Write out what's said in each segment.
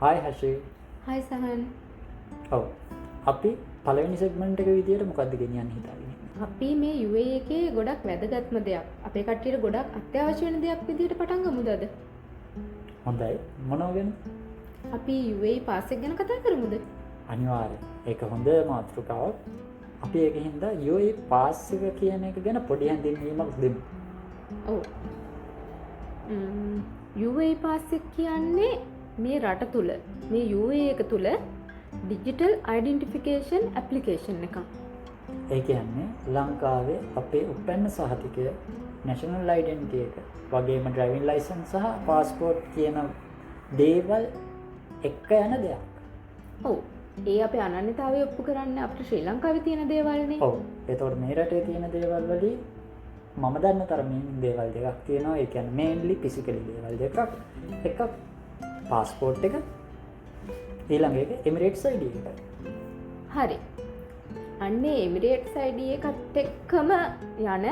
Hi හෂි. හයි සහන්. ඔව්. අපි පළවෙනි සෙග්මන්ට් එක විදියට මොකද්ද ගෙනියන්න හිතාගෙන ඉන්නේ? අපි මේ UA එකේ ගොඩක් වැදගත්ම දෙයක්. අපේ කට්ටියට ගොඩක් අත්‍යවශ්‍ය වෙන දෙයක් විදියට පටන් ගමුද අද? හොඳයි. මොනව ගැන? අපි UA පාස් එක ගැන කතා කරමුද? අනිවාර්යයෙන්. ඒක හොඳ මාතෘකාවක්. අපි ඒකින්ද UA පාස් එක කියන එක ගැන පොඩි හැඳින්වීමක් දෙමු. ඔව්. UA පාස් එක කියන්නේ මේ රට තුල මේ UA එක තුල ඩිජිටල් අයිඩෙන්ටිෆිකේෂන් ඇප්ලිකේෂන් එකක්. ඒ කියන්නේ ලංකාවේ අපේ උපැන්න සහතිකය නැෂනල් අයිඩෙන්ටිටි එක වගේම ඩ්‍රයිවිං ලයිසන්ස් සහ පාස්පෝර්ට් කියන දේවල් එක්ක යන දෙයක්. ඔව්. ඒ අපේ අනන්‍යතාවය ඔප්පු කරන්න අපිට ශ්‍රී ලංකාවේ තියෙන දේවල්නේ. ඔව්. ඒතකොට මේ රටේ තියෙන දේවල් වලින් මම දන්න තරමින් දේවල් දෙකක් තියෙනවා. ඒ කියන්නේ මේන්ලි ෆිසිකලි දේවල් දෙකක්. එකක් පාස්පෝර්ට් එක, ඊළඟ එක එමිරේට්ස් ID එක. හරි. අන්නේ එමිරේට්ස් ID එකත් එක්කම යන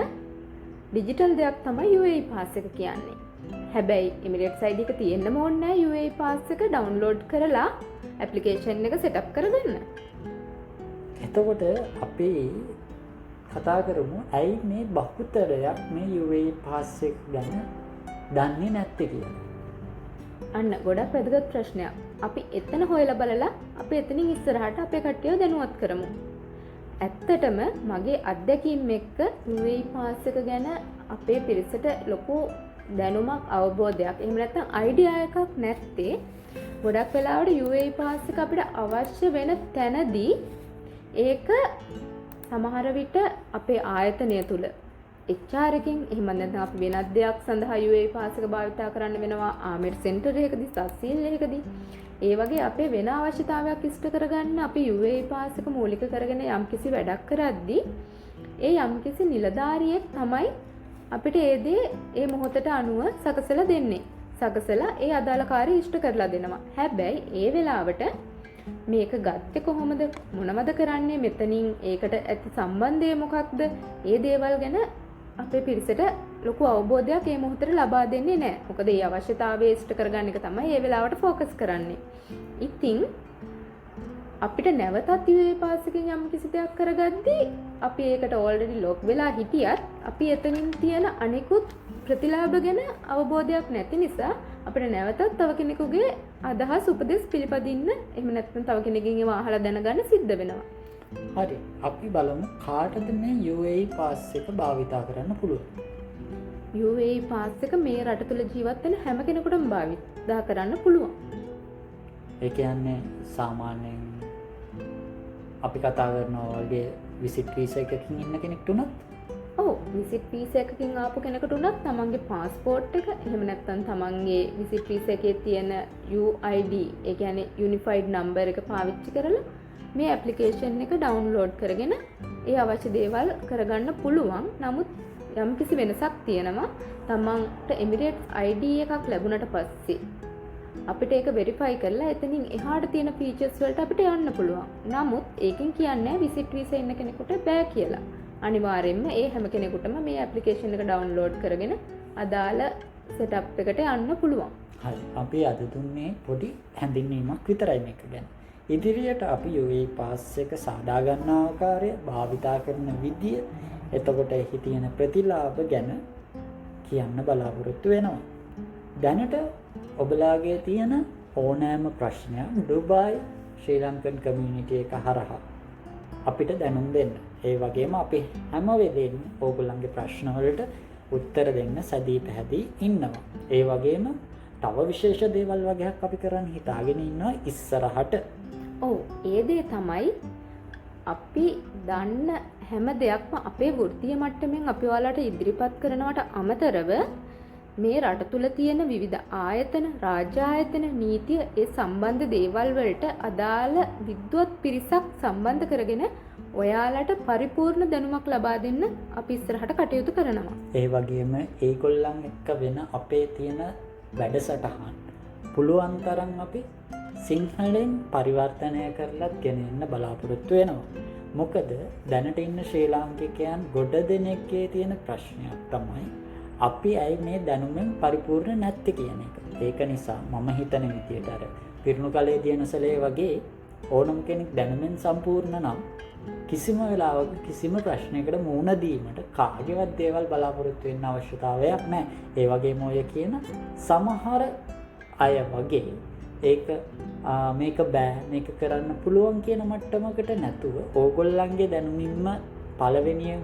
ඩිජිටල් දෙයක් තමයි UAE පාස් එක කියන්නේ. හැබැයි එමිරේට්ස් ID එක තියෙන්නම ඕනේ නැහැ UAE පාස් එක ඩවුන්ලෝඩ් කරලා ඇප්ලිකේෂන් එක සෙට් අප් කරගන්න. එතකොට අපි කතා කරමු ඇයි මේ බහුතරයක් මේ UAE පාස් එක ගැන දන්නේ නැත්තේ කියලා. අන්න ගොඩක් වැදගත් ප්‍රශ්නයක්. අපි එතන හොයලා බලලා අපි එතනින් ඉස්සරහට අපේ කට්ටියව දැනුවත් කරමු. ඇත්තටම මගේ අත්දැකීම් එක්ක UAE පාස් එක ගැන අපේ පිරිසට ලොකු දැනුමක් අවබෝධයක් එහෙම නැත්නම් අයිඩියා එකක් නැත්තේ ගොඩක් වෙලාවට UAE පාස් එක අපිට අවශ්‍ය වෙන තැනදී ඒක සමහර විට අපේ ආයතනය තුල HR එකකින් එහෙම නැත්නම් අපි වෙනත් දෙයක් සඳහා UAE පාස් එක භාවිතා කරන්න වෙනවා ආමිර් සෙන්ටර් එකකදී සත්සීල් එකකදී ඒ වගේ අපේ වෙන අවශ්‍යතාවයක් ඉෂ්ට කරගන්න අපි UAE පාස් එක මූලික කරගෙන යම්කිසි වැඩක් කරද්දී ඒ යම්කිසි නිලධාරියෙක් තමයි අපිට ඒ දේ ඒ මොහොතට අනුව සකසලා දෙන්නේ. සකසලා ඒ අදාළ කාර්යය ඉෂ්ට කරලා දෙනවා. හැබැයි ඒ වෙලාවට මේක ගත්තේ කොහොමද? මොනවද කරන්නේ? මෙතනින් ඒකට ඇති සම්බන්ධය මොකක්ද? ඒ දේවල් ගැන අපේ පිරිසට ලොකු අවබෝධයක් මේ මොහොතේ ලබා දෙන්නේ නැහැ. මොකද මේ අවශ්‍යතාවය ඉෂ්ට කරගන්න එක තමයි මේ වෙලාවට ફોකස් කරන්නේ. ඉතින් අපිට නැවතත් UAE පාස් එකෙන් යම් කිසි දෙයක් කරගද්දී අපි ඒකට ඕල්රෙඩි ලොග් වෙලා හිටියත් අපි එතනින් තියෙන අනිකුත් ප්‍රතිලාභ ගැන අවබෝධයක් නැති නිසා අපිට නැවතත් තව කෙනෙකුගේ අදහස් උපදෙස් පිළිපදින්න එහෙම නැත්නම් තව කෙනෙක්ගෙන් ඒවා අහලා දැනගන්න සිද්ධ වෙනවා. හරි. අපි බලමු කාටද මේ UAE පාස් එක භාවිතා කරන්න පුළුවන්. UAE පාස් එක මේ රට තුල ජීවත් වෙන හැම කෙනෙකුටම භාවිතා කරන්න පුළුවන්. ඒ කියන්නේ සාමාන්‍යයෙන් අපි කතා කරනවා වගේ විසිට් වීසා එකකින් ඉන්න කෙනෙක්ට උනත් ඔව් විසිට් වීසා එකකින් ආපු කෙනෙකුට උනත් තමන්ගේ පාස්පෝර්ට් එක එහෙම නැත්නම් තමන්ගේ විසිට් වීසා එකේ තියෙන UID ඒ කියන්නේ යුනිෆයිඩ් නම්බර් එක පාවිච්චි කරලා මේ ඇප්ලිකේෂන් එක ඩවුන්ලෝඩ් කරගෙන ඒ අවශ්‍ය දේවල් කරගන්න පුළුවන්. නමුත් යම්කිසි වෙනසක් තියෙනවා. තමන්ට එමිරේට්ස් ID එකක් ලැබුණට පස්සේ අපිට ඒක වෙරිෆයි කරලා එතනින් එහාට තියෙන ෆීචර්ස් වලට අපිට යන්න පුළුවන්. නමුත් ඒකෙන් කියන්නේ විසිට් වීසා ඉන්න කෙනෙකුට බෑ කියලා. අනිවාර්යයෙන්ම ඒ හැම කෙනෙකුටම මේ ඇප්ලිකේෂන් එක ඩවුන්ලෝඩ් කරගෙන අදාළ සෙටප් එකට යන්න පුළුවන්. හරි. අපි අද දුන්නේ පොඩි හැඳින්වීමක් විතරයි මේක ගැන. ඉදිරියට අපි UAE පාස් එක සාදා ගන්න ආකාරය, භාවිතා කරන විදිය, එතකොට එහි තියෙන ප්‍රතිලාභ ගැන කියන්න බලාපොරොත්තු වෙනවා. දැනට ඔබලාගේ තියෙන ඕනෑම ප්‍රශ්නයක් ඩුබායි ශ්‍රී ලංකන් කමියුනිටි එක හරහා අපිට දැනුම් දෙන්න. ඒ වගේම අපි හැම වෙලේම ඕගොල්ලන්ගේ ප්‍රශ්න වලට උත්තර දෙන්න සැදී පැහැදී ඉන්නවා. ඒ වගේම තව විශේෂ දේවල් වගේක් අපි කරන්න හිතාගෙන ඉන්නවා ඉස්සරහට. ඔව් ඒ දේ තමයි අපි දන්න හැම දෙයක්ම අපේ වෘත්තීය මට්ටමින් අපි ඔයාලට ඉදිරිපත් කරනවට අමතරව මේ රට තුල තියෙන විවිධ ආයතන, රාජ්‍ය ආයතන, නීතිය ඒ සම්බන්ධ දේවල් වලට අදාළ විද්වත් පිරිසක් සම්බන්ධ කරගෙන ඔයාලට පරිපූර්ණ දැනුමක් ලබා දෙන්න අපි ඉස්සරහට කටයුතු කරනවා. ඒ වගේම ඒගොල්ලන් එක්ක වෙන අපේ තියෙන වැඩසටහන් පුළුවන් තරම් අපි සිංහලෙන් පරිවර්තනය කරලත් ගෙනෙන්න බලාපොරොත්තු වෙනවා. මොකද දැනට ඉන්න ශ්‍රී ලාංකිකයන් ගොඩ දෙනෙක්ගේ තියෙන ප්‍රශ්නයක් තමයි අපි ඇයි මේ දැනුමෙන් පරිපූර්ණ නැත්තේ කියන එක. ඒක නිසා මම හිතන විදියට අර පිරුණු කලේ දිනසලේ වගේ ඕනම කෙනෙක් දැනුමෙන් සම්පූර්ණ නම් කිසිම වෙලාවක කිසිම ප්‍රශ්නයකට මුහුණ දීමට කාගේවත් දේවල් බලාපොරොත්තු වෙන්න අවශ්‍යතාවයක් නැහැ. ඒ වගේම ඔය කියන සමහර අය වගේ ඒක මේක බෑ මේක කරන්න පුළුවන් කියන මට්ටමකට නැතුව ඕගොල්ලන්ගේ දැනුමින්ම පළවෙනියෙන්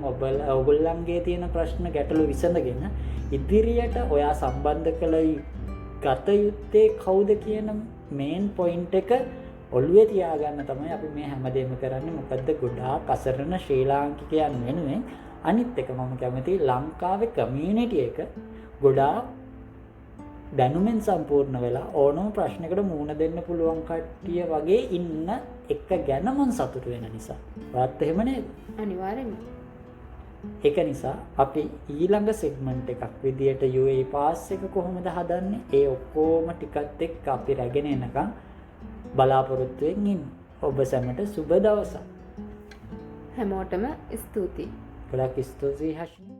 ඔයගොල්ලන්ගේ තියෙන ප්‍රශ්න ගැටලු විසඳගෙන ඉදිරියට ඔයා සම්බන්ධ කළ ගත යුත්තේ කවුද කියන මේන් පොයින්ට් එක ඔළුවේ තියාගන්න තමයි අපි මේ හැමදේම කරන්නේ. මොකද්ද ගොඩාක් අසරණ ශ්‍රී ලාංකිකයන් වෙනුවෙන් අනිත් එක මම කැමතියි ලංකාවේ කමියුනිටි එක ගොඩාක් දැනුමෙන් සම්පූර්ණ වෙලා ඕනම ප්‍රශ්නයකට මුහුණ දෙන්න පුළුවන් කට්ටිය වගේ ඉන්න එක ගැන මම සතුටු වෙන නිසා. වාත් එහෙම නේද? අනිවාර්යෙන්ම. ඒක නිසා අපි ඊළඟ සෙග්මන්ට් එකක් විදියට UAE පාස් එක කොහොමද හදන්නේ? ඒ ඔක්කොම ටිකත් එක්ක අපි රැගෙන එනකම් බලාපොරොත්තුවෙන් ඉන්න. ඔබ සැමට සුබ දවසක්. හැමෝටම ස්තුතියි. ගොඩක් ස්තුතියි හෂ්මි.